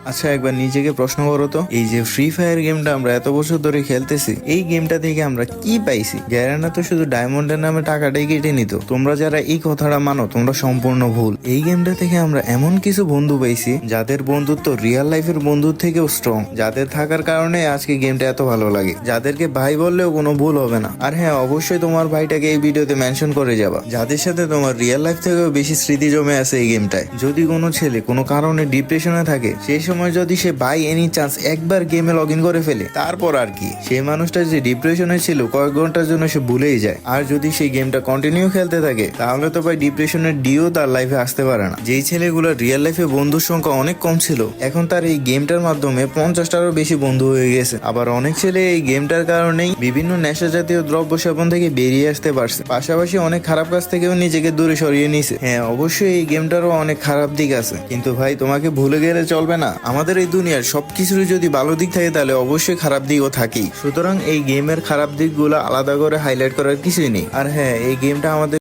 আচ্ছা একবার নিজেকে প্রশ্ন করো তো, এই যে ফ্রি ফায়ার গেমটা আমরা এত বছর ধরে খেলতেছি, এই গেমটা থেকে আমরা কি পাইছি? গ্যারানা তো শুধু ডায়মন্ডের নামে টাকাটাই কেটে নিত। তোমরা যারা এই কথাটা মানো তোমরা সম্পূর্ণ ভুল। এই গেমটা থেকে আমরা এমন কিছু বন্ধু পাইছি যাদের বন্ধুত্ব রিয়েল লাইফের বন্ধুর থেকেও স্ট্রং, যাদের থাকার কারণে আজকে গেমটা এত ভালো লাগে, যাদেরকে ভাই বললেও কোনো ভুল হবে না। আর হ্যাঁ, অবশ্যই তোমার ভাইটাকে এই ভিডিওতে মেনশন করে যাবা, যাদের সাথে তোমার রিয়েল লাইফ থেকেও বেশি স্মৃতি জমে আছে এই গেমটায়। যদি কোনো ছেলে কোনো কারণে ডিপ্রেশনে থাকে, সেই সময় যদি সে বাই এনি চান্স একবার গেমে লগ ইন করে ফেলে, তারপর আর কি সেই মানুষটা যে ডিপ্রেশনে ছিল কয়েক ঘন্টার জন্য সে ভুলেই যায়। আর যদি সেই গেমটা কন্টিনিউ খেলতে থাকে, তাহলে তো ভাই ডিপ্রেশনের ডিও তার লাইফে আসতে পারে না। যেই ছেলেগুলো রিয়েল লাইফে বন্ধুর সংখ্যা অনেক কম ছিল, এখন তার এই গেমটার মাধ্যমে 50টারও বেশি বন্ধু হয়ে গেছে। আবার অনেক ছেলে এই গেমটার কারণেই বিভিন্ন নেশা জাতীয় দ্রব্য সেবন থেকে বেরিয়ে আসতে পারছে, পাশাপাশি অনেক খারাপ কাজ থেকেও নিজেকে দূরে সরিয়ে নিছে। হ্যাঁ, অবশ্যই এই গেমটারও অনেক খারাপ দিক আছে, কিন্তু ভাই তোমাকে ভুলে গেলে চলবে না। আমাদের এই দুনিয়ার সবকিছুরই যদি ভালো দিক থাকে, তাহলে অবশ্যই খারাপ দিকও থাকেই। সুতরাং এই গেমের খারাপ দিকগুলো আলাদা করে হাইলাইট করার কিছুই নেই। আর হ্যাঁ, এই গেমটা আমাদের